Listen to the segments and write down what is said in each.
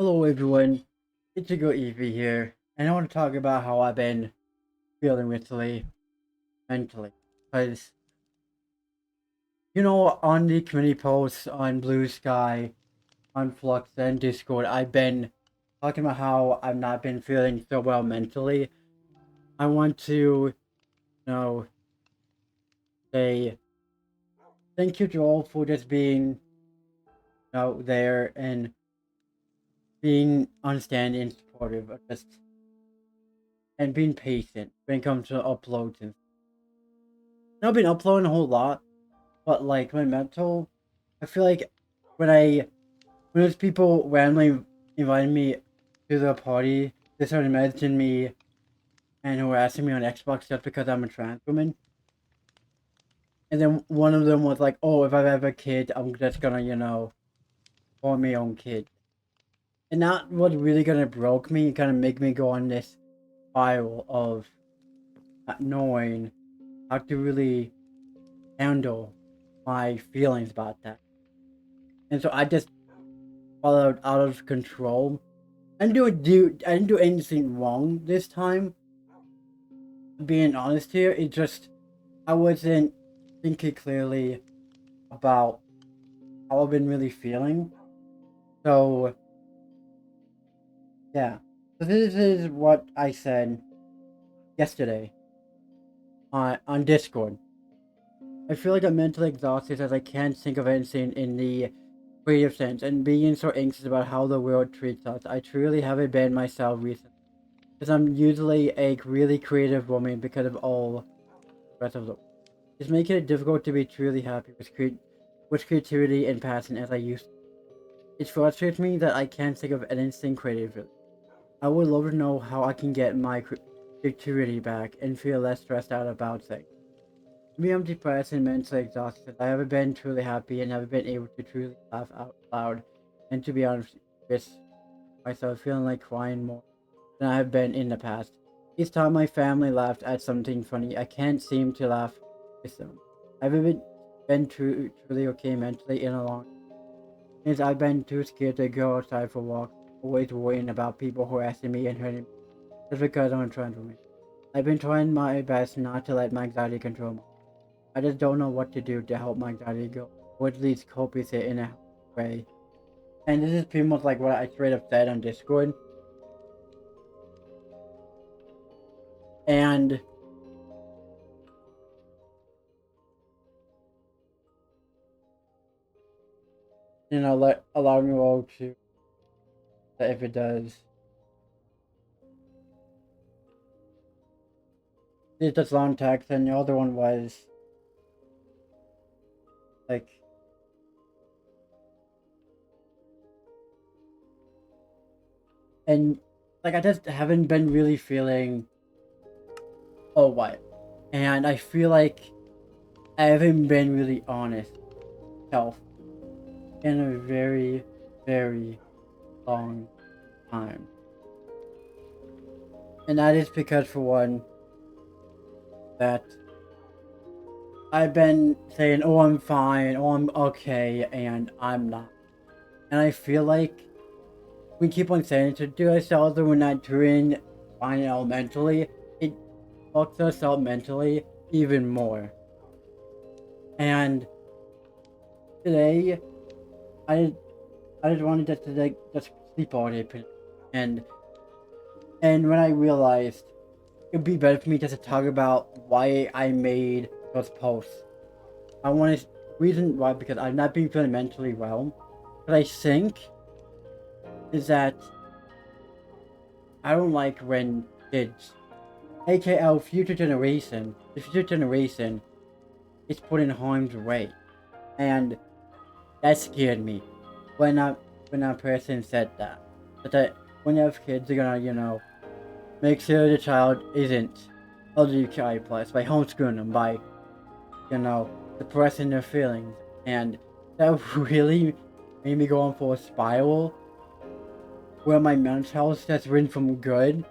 Hello everyone, it's your girl Evie here, and I want to talk about how I've been feeling mentally. Because, on the community posts on Blue Sky, on Flux, and Discord, I've been talking about how I've not been feeling so well mentally. I want to, know, say thank you to all for just being out there and being understanding and supportive of just and being patient when it comes to uploads and I've been uploading a whole lot, but like my mental, I feel like when I when those people randomly invited me to the party, they started messaging me and harassing me on Xbox just because I'm a trans woman. And then one of them was like, "Oh, if I have a kid, I'm just gonna, form my own kid." And that was really gonna broke me, kind of make me go on this spiral of not knowing how to really handle my feelings about that. And so I just followed out of control. I didn't do anything wrong this time. Being honest here, it just I wasn't thinking clearly about how I've been really feeling. So yeah. So this is what I said yesterday on Discord. I feel like I'm mentally exhausted as I can't think of anything in the creative sense and being so anxious about how the world treats us. I truly haven't been myself recently. Because I'm usually a really creative woman because of all the rest of the world. It's making it difficult to be truly happy with creativity and passion as I used to. It frustrates me that I can't think of anything creatively. I would love to know how I can get my creativity back and feel less stressed out about things. Maybe I'm depressed and mentally exhausted. I haven't been truly happy and haven't been able to truly laugh out loud. And to be honest with myself, feeling like crying more than I have been in the past. Each time my family laughed at something funny, I can't seem to laugh with them. I haven't been truly okay mentally in a long time. Since I've been too scared to go outside for walks, always worrying about people harassing me and hurting me just because I'm a trans woman. I've been trying my best not to let my anxiety control me. I just don't know what to do to help my anxiety go, or at least cope with it in a healthy way. And this is pretty much like what I straight up said on Discord. And let allow me all to that if it does. It's just long text, and the other one was like, and like I just haven't been really feeling oh what, and I feel like I haven't been really honest self in a very, very long time, and that is because for one that I've been saying, "Oh, I'm fine. Oh, I'm okay," and I'm not, and I feel like we keep on saying to do ourselves and we're not doing fine out mentally, it fucks us up mentally even more. And today, I I just wanted just to like just sleep all day, and and when I realized it'd be better for me just to talk about why I made those posts. I want to reason why because I've not been feeling mentally well. But I think is that I don't like when kids aka our the future generation, is put in harm's way, and that scared me when that person said that. That when you have kids, you're gonna make sure the child isn't LGBTQIA plus by homeschooling them by suppressing their feelings, and that really made me go on for a spiral where my mental health has been from good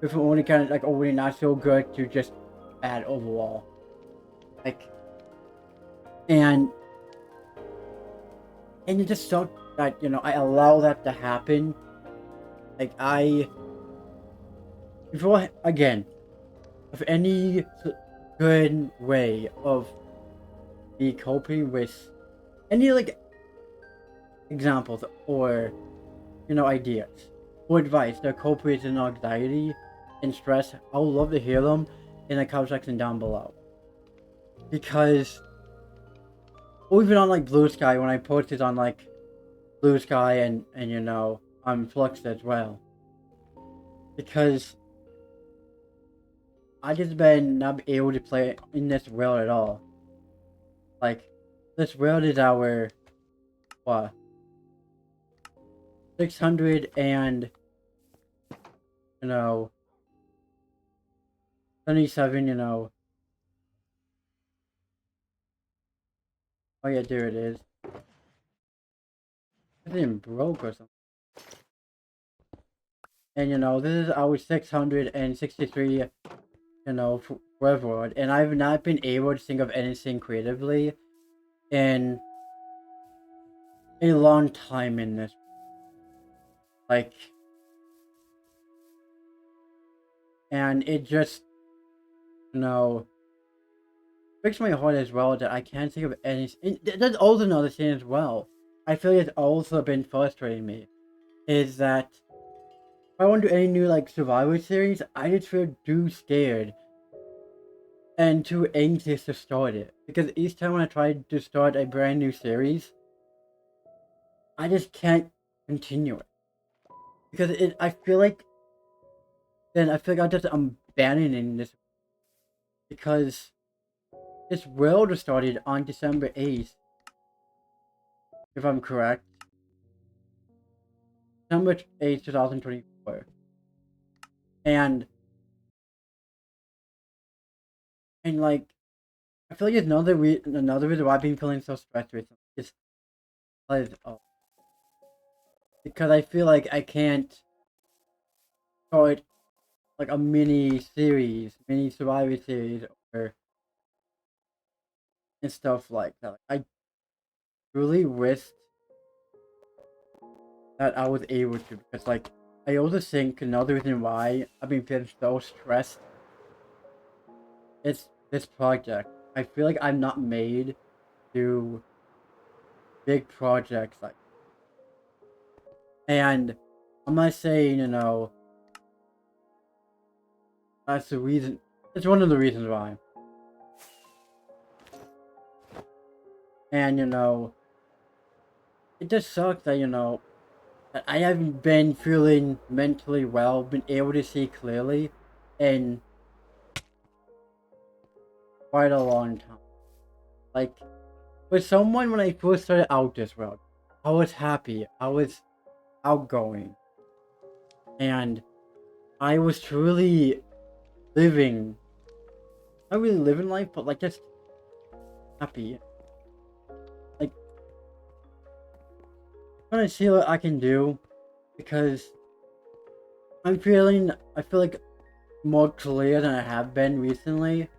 from only kind of like already not so good to just bad overall. Like and and it just sucked that, you know, I allow that to happen. Like, before, again, if any good way of me coping with any, like, examples or, you know, ideas or advice that cope with anxiety and stress, I would love to hear them in the comment section down below. Because, or even on, like, Blue Sky, when I posted on, like, Blue Sky and you know, on Flux as well. Because I just been not able to play in this world at all. Like, this world is our, what, 600 and, you know, 77, you know. Oh yeah, there it is. It's even broke or something. And you know, this is our 663, you know, world, and I've not been able to think of anything creatively in a long time in this. Like, and it just, you know, breaks my heart as well that I can't think of anything. That's also another thing as well. I feel it's also been frustrating me. Is that if I want to do any new, like, Survivor series, I just feel too scared and too anxious to start it. Because each time when I try to start a brand new series, I just can't continue it. Because I feel like I'm just abandoning this. Because this world started on December 8th, if I'm correct. December 8th, 2024. And like, I feel like another reason why I've been feeling so stressed recently is because I feel like I can't start like a mini Survivor series, or and stuff like that. I really wished that I was able to, because like I also think another reason why I've been feeling so stressed is this project. I feel like I'm not made to do big projects like, and I'm not saying, you know, that's the reason. It's one of the reasons why. And you know, it just sucks that, you know, that I haven't been feeling mentally well, been able to see clearly in quite a long time. Like, with someone, when I first started out this world, I was happy, I was outgoing, and I was truly living, not really living life, but like just happy. Like, trying to see what I can do, because I feel like more clear than I have been recently,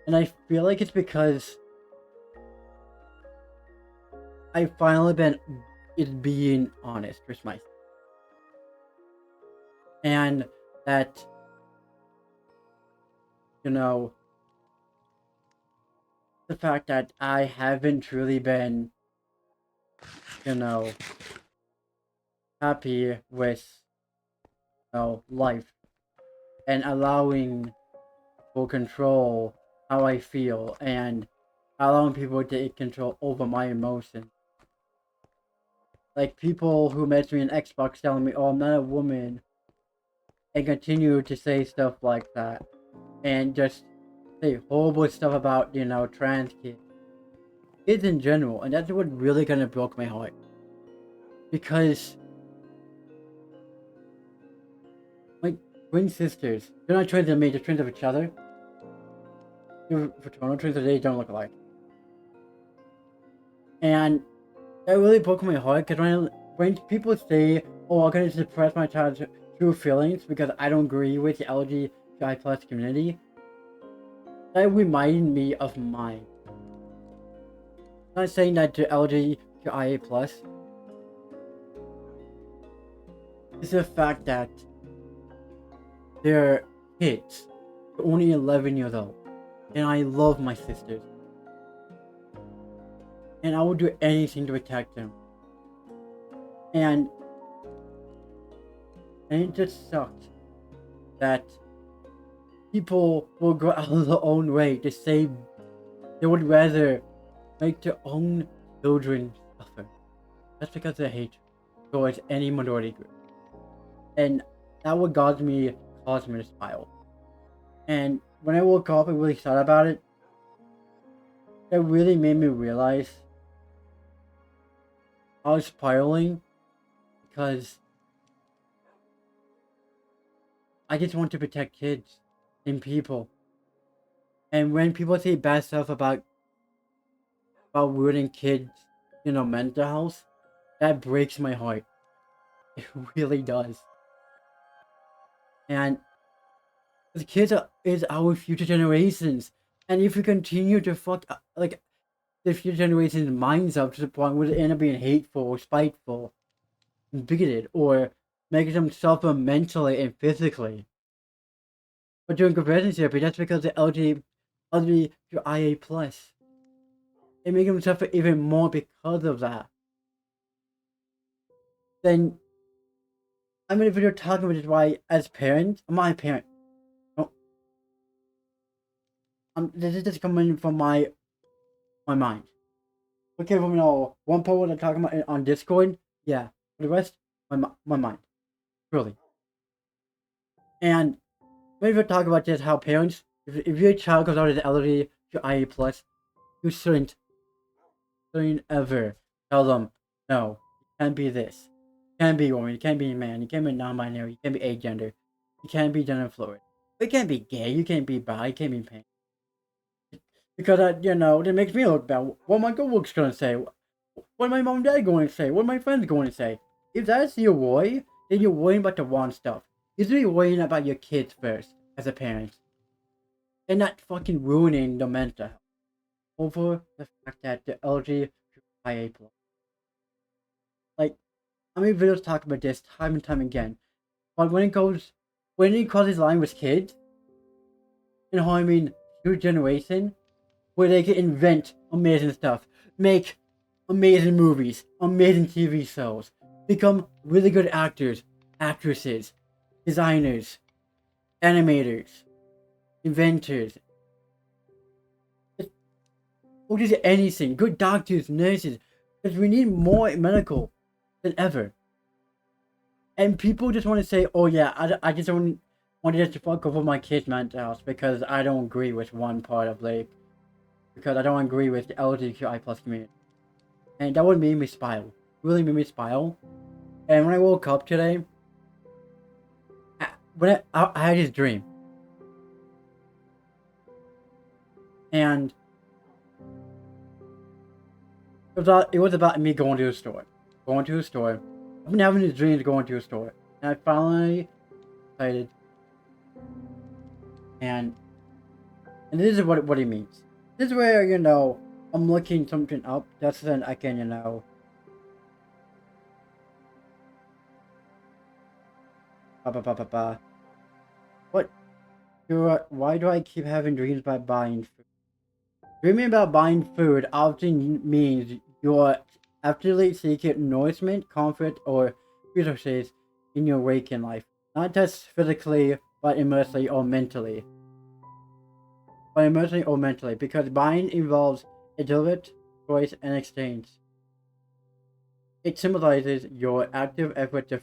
and I feel like it's because I've finally been being honest with myself, and that, you know, the fact that I haven't truly been, you know, happy with, you know, life, and allowing people control how I feel, and allowing people to take control over my emotions. Like, people who met me in Xbox telling me, "Oh, I'm not a woman," and continue to say stuff like that, and just say horrible stuff about, you know, trans kids in general, and that's what really kind of broke my heart. Because my twin sisters, they're not twins of me, they're twins of each other. They're fraternal twins, they don't look alike. And that really broke my heart, because when people say, "Oh, I'm gonna suppress my child's true feelings because I don't agree with the LGBTQI plus community," that reminded me of mine. I'm not saying that to LGBTQIA plus, is the fact that they're kids. They're only 11 years old. And I love my sisters. And I will do anything to protect them. And it just sucks that people will go out of their own way to say they would rather make their own children suffer. That's because they hate towards any minority group. And that would cause me to smile. And when I woke up and really thought about it, it really made me realize I was spiraling because I just want to protect kids and people. And when people say bad stuff about ruining kids, mental health, that breaks my heart. It really does. And the kids is our future generations. And if we continue to fuck like the future generations' minds up to the point where they end up being hateful or spiteful and bigoted or making them suffer mentally and physically. But doing conversion therapy, that's because the LGBTQIA plus. They make them suffer even more because of that. Then I mean, if you're talking about it, why as parents, I'm not a parent. No, this is just coming from my mind. Okay, from one part what I'm talking about on Discord, yeah. For the rest, my mind, truly. And maybe we'll talk about just how parents, if your child goes out as LGBTQIA plus, you shouldn't ever tell them, no, you can't be this. You can't be a woman, you can't be a man, you can't be non-binary, you can't be agender, you can't be gender fluid. You can't be gay, you can't be bi, you can't be pan. Because, that makes me look bad. What my coworkers gonna say? What my mom and dad going to say? What my friends going to say? If that's your worry, then you're worrying about the wrong stuff. You should be worrying about your kids first, as a parent. And not fucking ruining the mental health over the fact that the LGBTQIA plus. Like, I mean, videos talk about this time and time again. But when it crosses line with kids, and how I mean, new generation, where they can invent amazing stuff, make amazing movies, amazing TV shows, become really good actors, actresses, designers, animators, inventors, or just anything, good doctors, nurses, because we need more medical than ever. And people just want to say, oh yeah, I just wanted to fuck over my kid's mental health because I don't agree with one part of because I don't agree with the LGBTQI plus community. And that would make me smile. Really made me smile. And when I woke up today, I had this dream. And it was about me going to a store. Going to a store. I've been having these dreams going to a store. And I finally decided. And this is what it means. This is where, I'm looking something up just so then I can, What? Why do I keep having dreams about buying food? Dreaming about buying food often means you're actively seeking nourishment, comfort, or resources in your waking life. Not just physically, but emotionally or mentally. Because buying involves a deliberate choice and exchange. It symbolizes your active effort to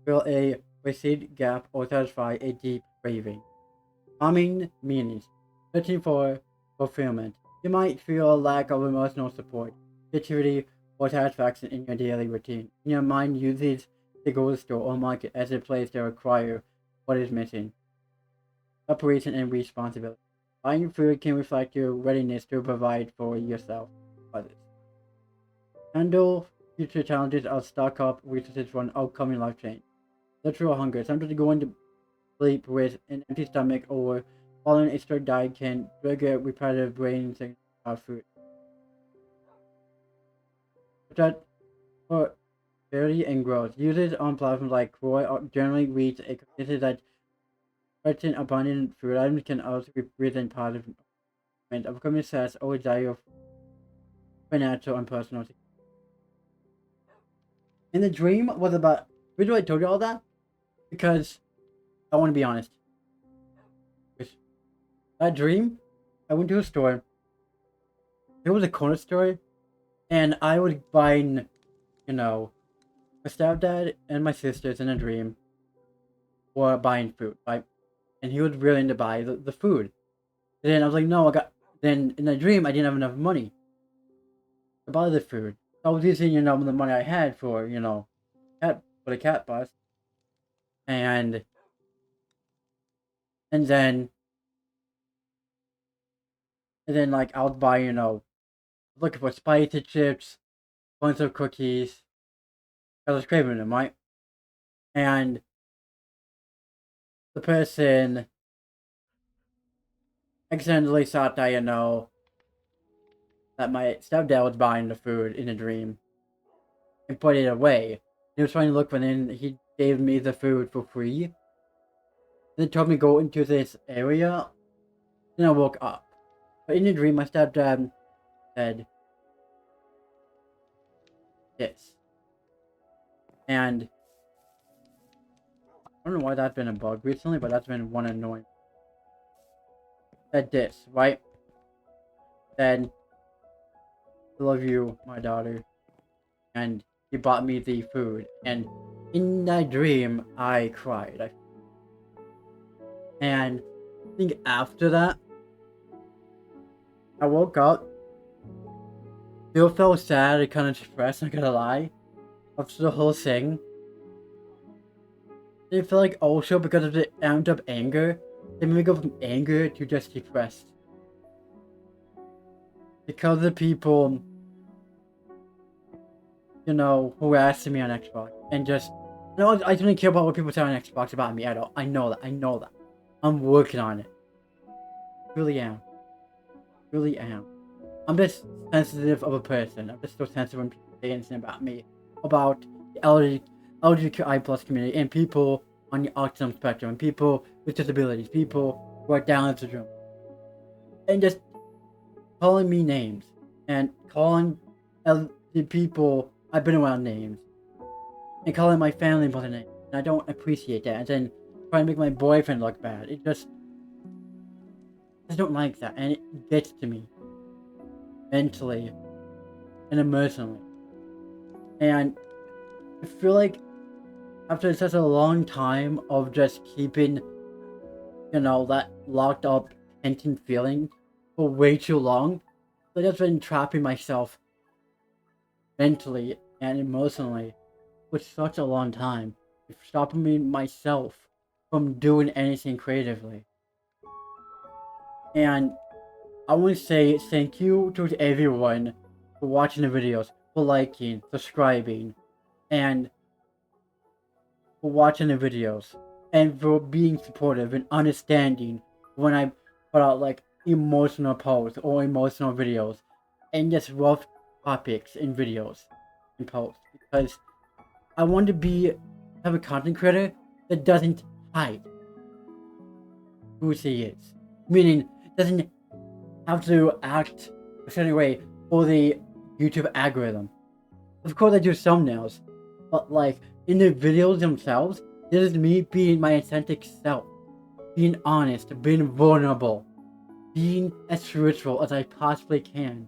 fill a perceived gap or satisfy a deep craving. Humming meanings, searching for fulfillment. You might feel a lack of emotional support, security, or satisfaction in your daily routine. Your mind uses the grocery store or market as a place to acquire what is missing. Separation and responsibility. Buying food can reflect your readiness to provide for yourself and others. Handle future challenges or stock up resources for an upcoming life change. Literal hunger. Sometimes going to sleep with an empty stomach or following a strict diet can trigger repetitive brain signals about food. But disparity and growth. Users on platforms like Quora generally reach a community that certain abundant food items can also represent positive movement of common success or desire of financial and personal success. And the dream was about. Reason why I told you all that? Because I want to be honest. That dream, I went to a store. It was a corner store, and I was buying, my stepdad and my sisters in a dream were buying food, right? And he was willing to buy the food. And then I was like, no, then in the dream, I didn't have enough money to buy the food. I was using, the money I had for, for the cat bus. And and then, like, I would buy, looking for spicy chips, bunch of cookies. I was craving them, right? And the person accidentally thought that, that my stepdad was buying the food in a dream and put it away. He was trying to look for it, and he gave me the food for free. Then told me to go into this area. Then I woke up. But in the dream, my stepdad said this. And I don't know why that's been a bug recently, but that's been one annoying. Said this, right? Said, I love you, my daughter. And he bought me the food. And in that dream, I cried. And I think after that, I woke up. Still felt sad and kind of depressed, not gonna lie. After the whole thing. I feel like also because of the amped up anger, they made me go from anger to just depressed. Because of people, harassing me on Xbox. And just, I don't care about what people say on Xbox about me at all. I know that. I'm working on it. Really am. I'm just sensitive of a person. I'm just so sensitive when people say anything about me. About the LGBTQIA plus community and people on the autism spectrum, and people with disabilities, people who are Down syndrome. And just calling me names. And calling the people I've been around names. And calling my family by names. And I don't appreciate that. And then trying to make my boyfriend look bad. I just don't like that. And it gets to me. Mentally. And emotionally. And I feel like after such a long time of just keeping, that locked up tension feeling for way too long, I've just been trapping myself mentally and emotionally for such a long time. It's stopping me myself from doing anything creatively. And I want to say thank you to everyone for watching the videos, for liking, subscribing, and for watching the videos, and for being supportive and understanding when I put out like emotional posts or emotional videos, and just rough topics in videos and posts, because I want to have a content creator that doesn't hide who she is, meaning doesn't have to act a certain way for the YouTube algorithm. Of course I do thumbnails, but like in the videos themselves, this is me being my authentic self, being honest, being vulnerable, being as truthful as I possibly can.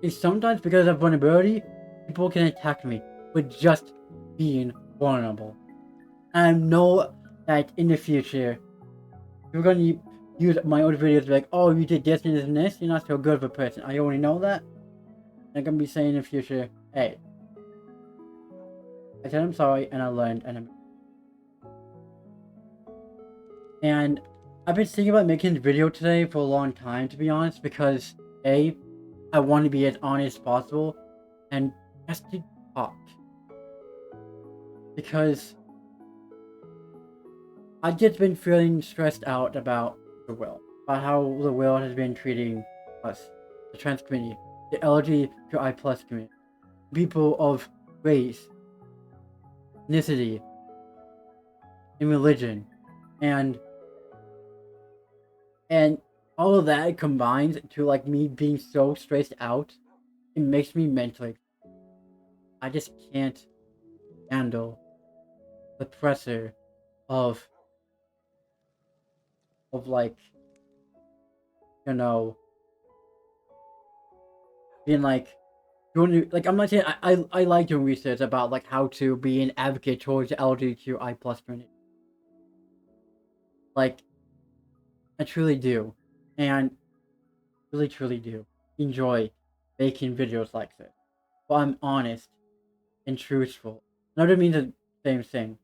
And sometimes because of vulnerability, people can attack me for just being vulnerable. And I know that in the future, you're gonna use my old videos to be like, oh, you did this and this and this, you're not so good of a person. I already know that. I'm gonna be saying in the future, hey, I said I'm sorry and I learned and I've been thinking about making a video today for a long time, to be honest, because A, I want to be as honest as possible, and just to talk. Because I've just been feeling stressed out about the world, about how the world has been treating us, the trans community, the LGBTQI plus community, people of race, ethnicity, and religion. And and all of that combines to like me being so stressed out. It makes me mentally. I just can't handle the pressure of like, you know, being like doing like, I'm not saying I like doing research about like how to be an advocate towards the LGBTQI plus community. Like, I truly do, and really truly do enjoy making videos like this. But I'm honest and truthful. And I don't mean the same thing,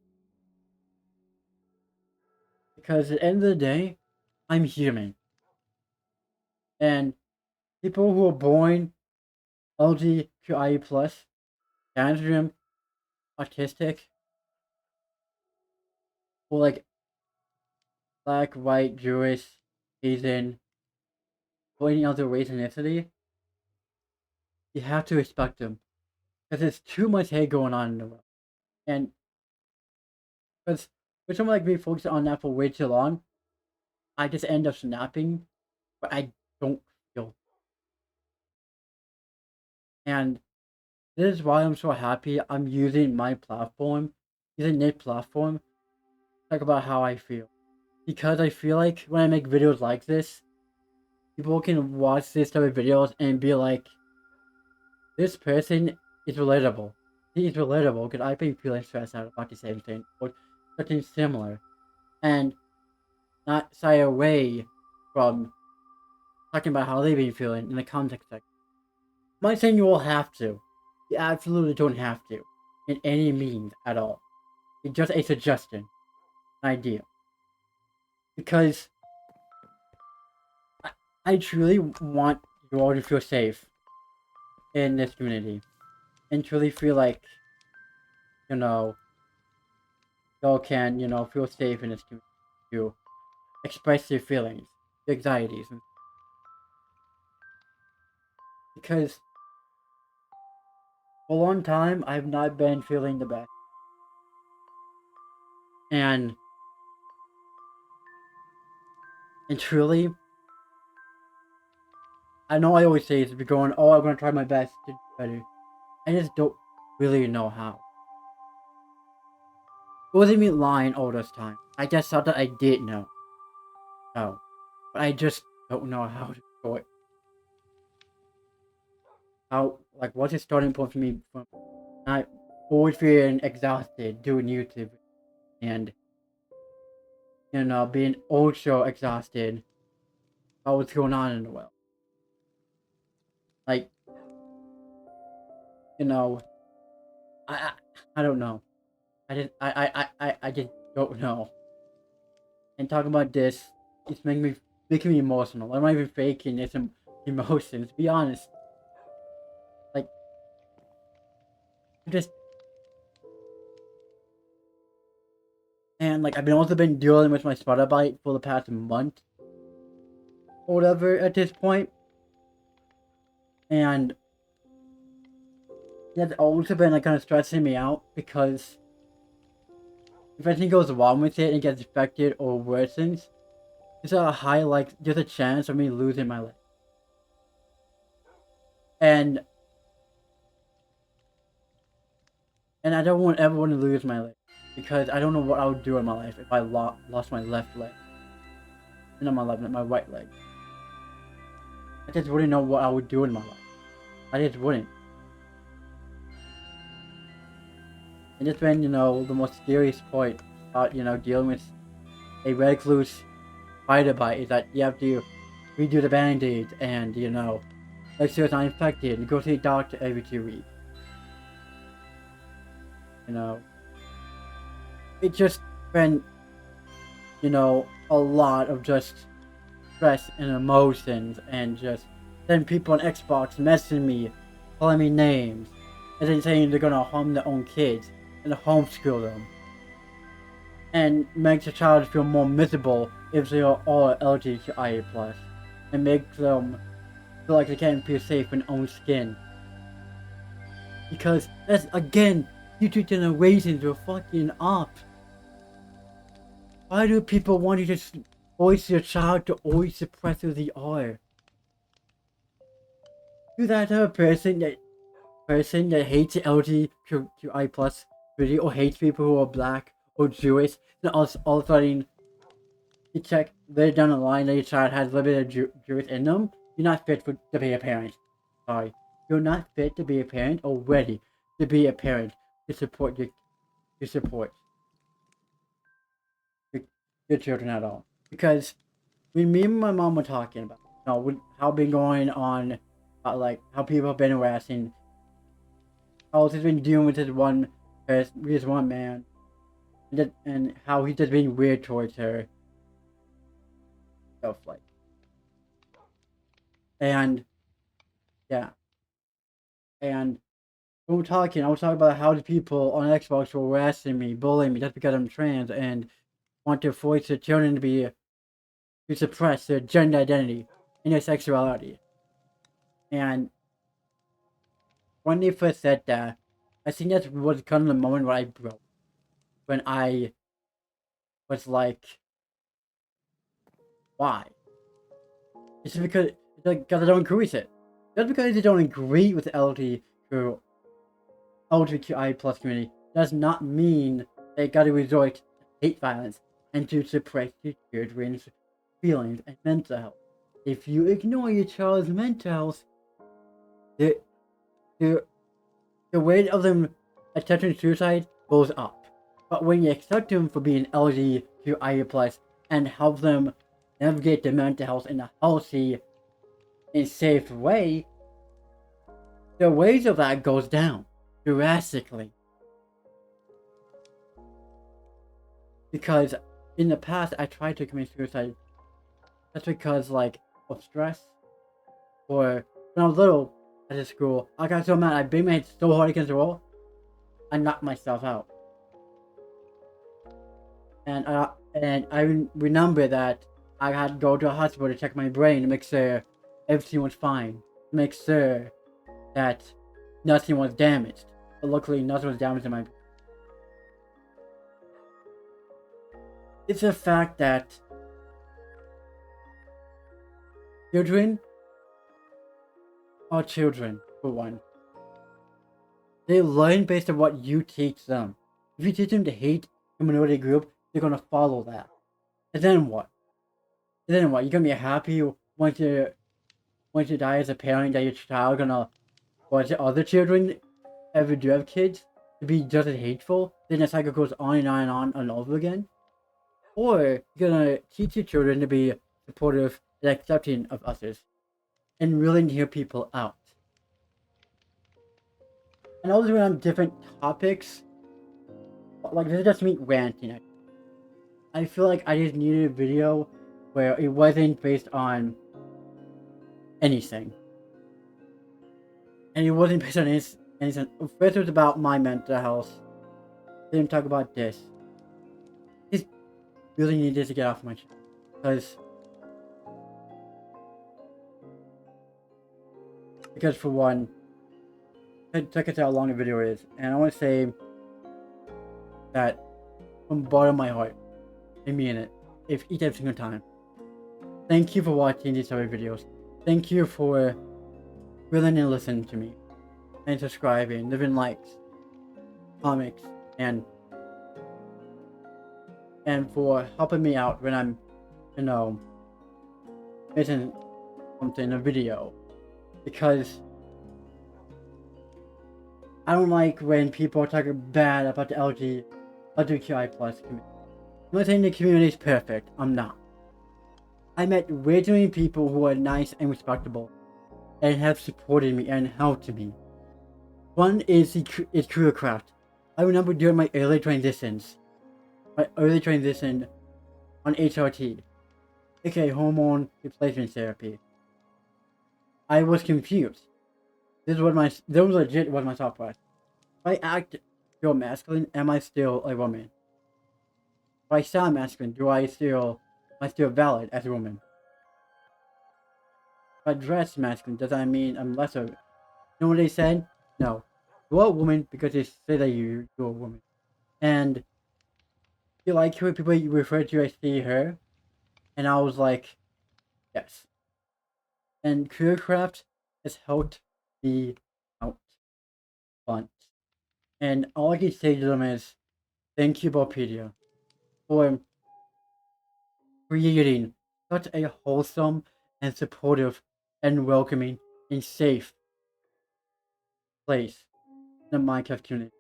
because at the end of the day, I'm human, and people who are born LGBTQIA plus, Transgender, Autistic, or like black, white, Jewish, Asian, or any other race and ethnicity, you have to respect them. Because there's too much hate going on in the world. And because for someone like me focusing on that for way too long, I just end up snapping, but I don't feel. And this is why I'm so happy I'm using my platform, using this platform, to talk about how I feel. Because I feel like when I make videos like this, people can watch this type of videos and be like, this person is relatable. He is relatable because I've been feeling stressed out about the same thing or something similar. And not shy away from talking about how they've been feeling in the context section. I'm not saying you all have to. You absolutely don't have to. In any means at all. It's just a suggestion. An idea. Because I truly want you all to feel safe in this community. And truly feel like, you know, y'all can, feel safe in this community to express your feelings, your anxieties. Because for a long time, I've not been feeling the best. And truly, I know I always say it's going, oh, I'm going to try my best to do better. I just don't really know how. It wasn't me lying all this time. I just thought that I did know. No. But I just don't know how to do it. How, like, what's the starting point for me from not always feeling exhausted doing YouTube and, being also exhausted about what's going on in the world. Like, you know, I, I don't know. I just don't know. And talking about this, it's making me emotional. I'm not even faking it's emotions. To be honest, like, just and like I've also been dealing with my spider bite for the past month or whatever at this point, and that's also been like kind of stressing me out because if anything goes wrong with it and gets infected or worsens, there's a chance of me losing my leg. And I don't ever want to lose my leg because I don't know what I would do in my life if I lost my left leg. Not my left, my right leg. I just wouldn't know what I would do in my life. I just wouldn't. And it's been, the most scariest part about, dealing with a recluse spider bite is that you have to redo the band-aids and, make sure it's not infected and go to the doctor every 2 weeks. It's just been, a lot of just stress and emotions and just then people on Xbox messaging me, calling me names, and then saying they're gonna harm their own kids and homeschool them. And makes a child feel more miserable if they are all LGBTQIA+. And makes them feel like they can't feel safe in their own skin. Because that's, again, future generations are fucking up. Why do people want you to voice your child to always suppress who they are? Do that to a person that hates the LGBTQI plus community or hates people who are black or Jewish, and all of a sudden you check later down the line that your child has a little bit of Jewish in them. You're not fit to be a parent. Sorry, you're not fit to be a parent or ready to be a parent to support your children at all. Because when me and my mom were talking about, how been going on, like how people have been harassing, how he's been dealing with this one man, and how he's just being weird towards her, stuff like, and yeah, and when I was talking about how the people on Xbox were harassing me, bullying me just because I'm trans, and want to force their children to suppress their gender identity and their sexuality. And when they first said that, I think that was kind of the moment where I broke. When I was like, why? It's because I don't agree with it. Just because they don't agree with the LGBTQI plus community does not mean they gotta resort to hate violence and to suppress your children's feelings and mental health. If you ignore your child's mental health, the the rate of them attempting suicide goes up. But when you accept them for being LGBTQIA plus and help them navigate their mental health in a healthy and safe way, the rate of that goes down drastically. Because in the past, I tried to commit suicide just because, like, of stress. Or when I was little at the school, I got so mad, I banged my head so hard against the wall, I knocked myself out. And I remember that I had to go to a hospital to check my brain to make sure everything was fine, to make sure that nothing was damaged. But luckily, nothing was damaged in my brain. It's a fact that children are children, for one. They learn based on what you teach them. If you teach them to hate a minority group, they're gonna follow that. And then what? You're gonna be happy once you die as a parent that your child gonna watch other children ever do have kids to be just as hateful? Then the cycle goes on and on and on and over again? Or you're gonna teach your children to be supportive and accepting of others and willing to hear people out. And also when on different topics, like this is just me ranting. I feel like I just needed a video where it wasn't based on anything. And it wasn't based on anything. First it was about my mental health. Didn't talk about this. Just really needed to get off my chest. Because for one, check out how long the video is. And I want to say that from the bottom of my heart, I mean it, each every single time. Thank you for watching these other videos. Thank you for willing to listen to me and subscribing, leaving likes, comments, and for helping me out when I'm, missing something in a video. Because I don't like when people talk bad about the LGBTQI plus community. I'm not saying the community is perfect. I'm not. I met way too many people who are nice and respectable and have supported me and helped me. One is career craft. I remember during my early transition on HRT, aka hormone replacement therapy, I was confused. This was legit was my thought process. If I act feel masculine, am I still a woman? If I sound masculine, am I still valid as a woman? If I dress masculine, does that mean I'm lesser? You know what they said? No. you're a woman because they say that you're a woman. And you like who people you refer to as she, her. And I was like, yes. And Careercraft has helped me out bunch. And all I can say to them is, thank you, Ballpedia, for creating such a wholesome and supportive and welcoming and safe place in the Minecraft community.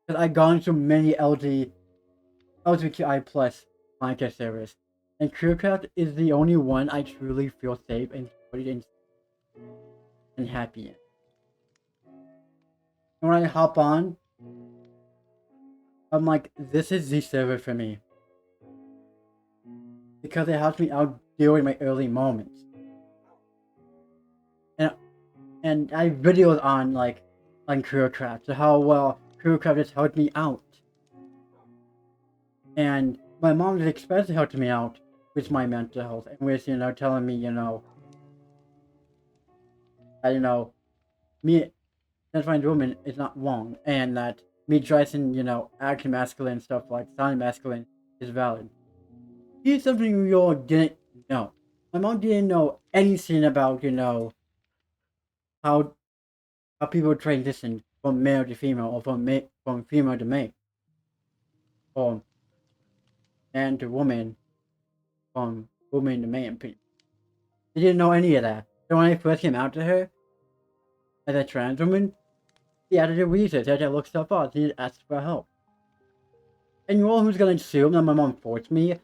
Because I've gone through many LGBTQI plus Minecraft servers, and Careercraft is the only one I truly feel safe and supported and happy in. And when I hop on, I'm like, this is the server for me. Because it helps me out during my early moments. And I have videos on Careercraft, so how well Careercraft has helped me out. And my mom has especially helped me out with my mental health and with, telling me, that, me identifying as a woman is not wrong, and that me dressing, acting masculine stuff like sounding masculine is valid. Here's something we all didn't know. My mom didn't know anything about, how people transition from male to female, or from female to male, or man to woman, from woman to man. She didn't know any of that. So when I first came out to her as a trans woman, she had to do research, she had to look stuff up, she had to ask for help. And you all who's gonna assume that my mom forced me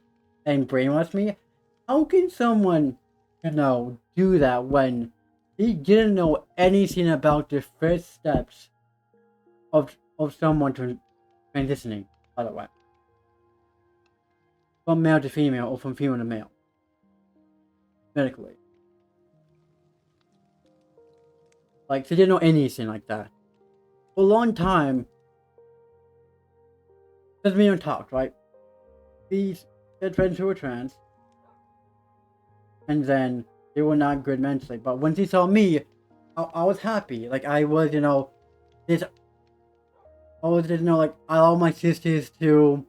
and brainwashed me? How can someone, do that when he didn't know anything about the first steps of someone transitioning, by the way? From male to female or from female to male. Medically. Like, she didn't know anything like that. For a long time, since we don't talk, right? We had friends who were trans, and then they were not good mentally. But when she saw me, I was happy. Like, I was, this, I was, like, I allowed my sisters to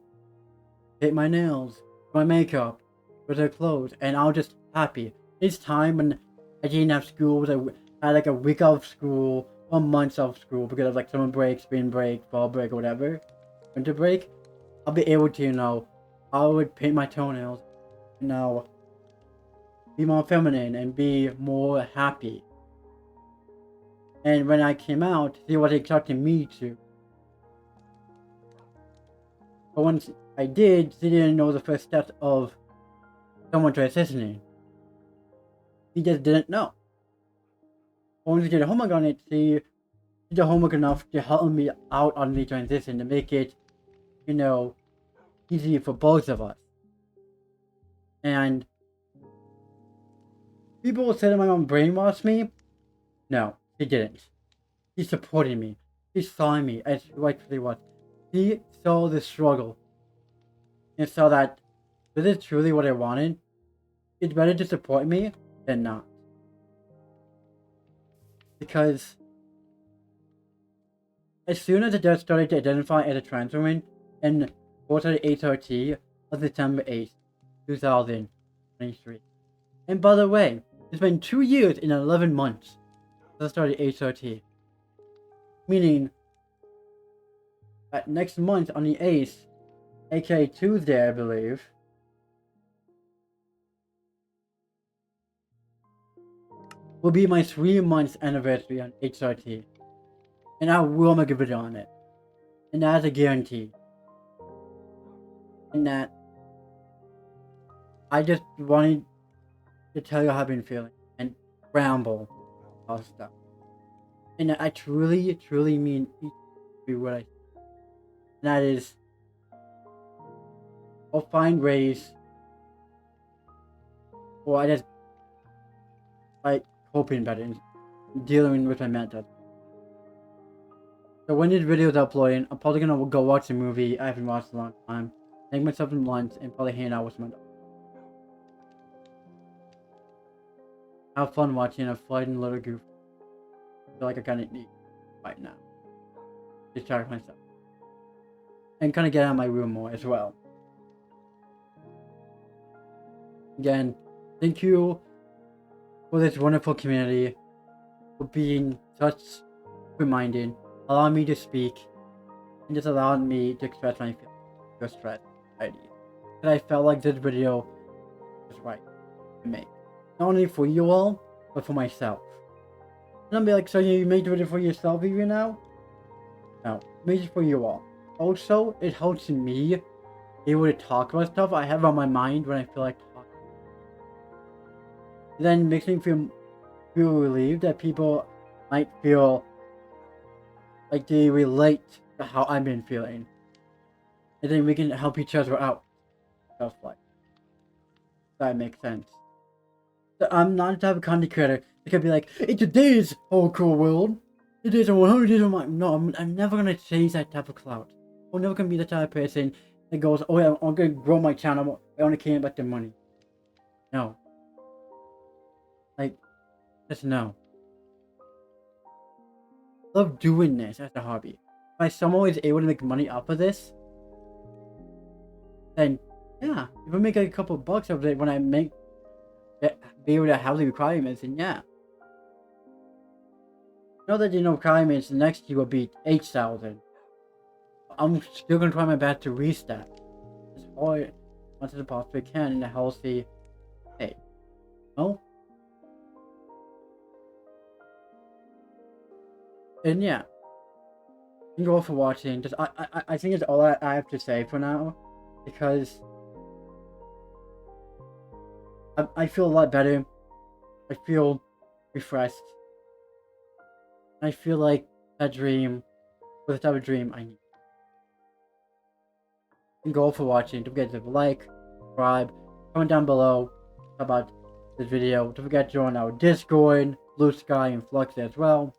paint my nails, my makeup, with their clothes, and I was just happy. This time when I didn't have school, I had like a week off school, or months off school because of like summer break, spring break, fall break, or whatever, winter break. I'll be able to, I would paint my toenails, be more feminine and be more happy. And when I came out, she was expecting me to. But once I did, she didn't know the first steps of someone transitioning. She just didn't know. Once she did homework on it, she did homework enough to help me out on the transition to make it, easy for both of us. And people will say that my mom brainwashed me. No, she didn't. She supported me. She saw me as she rightfully was. She saw the struggle and saw that this is truly what I wanted. It's better to support me than not. Because as soon as I started to identify as a trans woman and started HRT on September 8th, 2023. And by the way, it's been 2 years and 11 months since I started HRT. Meaning that next month on the 8th, aka Tuesday, I believe, will be my 3 months anniversary on HRT. And I will make a video on it. And that's a guarantee. And that I just wanted to tell you how I've been feeling and ramble all stuff. And I truly, truly mean what I say. And that is, I'll find ways, or I just like coping better and dealing with my mental. So when this video is uploading, I'm probably gonna go watch a movie I haven't watched in a long time, make myself some lunch, and probably hang out with my dog. Have fun watching a fighting little goof. I feel like I kinda need right now. distract myself. And kind of get out of my room more as well. Again, thank you for this wonderful community, for being such reminding, allowing me to speak, and just allowing me to express my feelings, your stress, anxiety. And I felt like this video was right to make. Not only for you all, but for myself. And I'll be like, so you made the video for yourself even now? No, I made it for you all. Also, it helps me be able to talk about stuff I have on my mind when I feel like talking. It then makes me feel relieved that people might feel like they relate to how I've been feeling. And then we can help each other out. Stuff like that makes sense. So I'm not the type of content creator that can be like, in today's hardcore world, it is a 100 days of my... No, I'm never gonna chase that type of clout. I'm never gonna be the type of person that goes, oh yeah, I'm gonna grow my channel, I only care about the money. No. Like, just no. I love doing this as a hobby. If someone is able to make money off of this, then yeah, if I make like a couple of bucks of it when I make be able to have the requirements, then yeah. Now that you know requirements, the next year will be 8,000. I'm still gonna try my best to reach that as hard as I possibly can in a healthy state. No? And yeah. Thank you all for watching. Just I think it's all I have to say for now, because I feel a lot better. I feel refreshed. I feel like that dream was the type of dream I need. Thank you all for watching. Don't forget to leave a like, subscribe, comment down below about this video. Don't forget to join our Discord, Blue Sky, and Flux as well.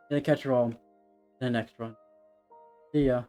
And I'll catch you all in the next one. See ya.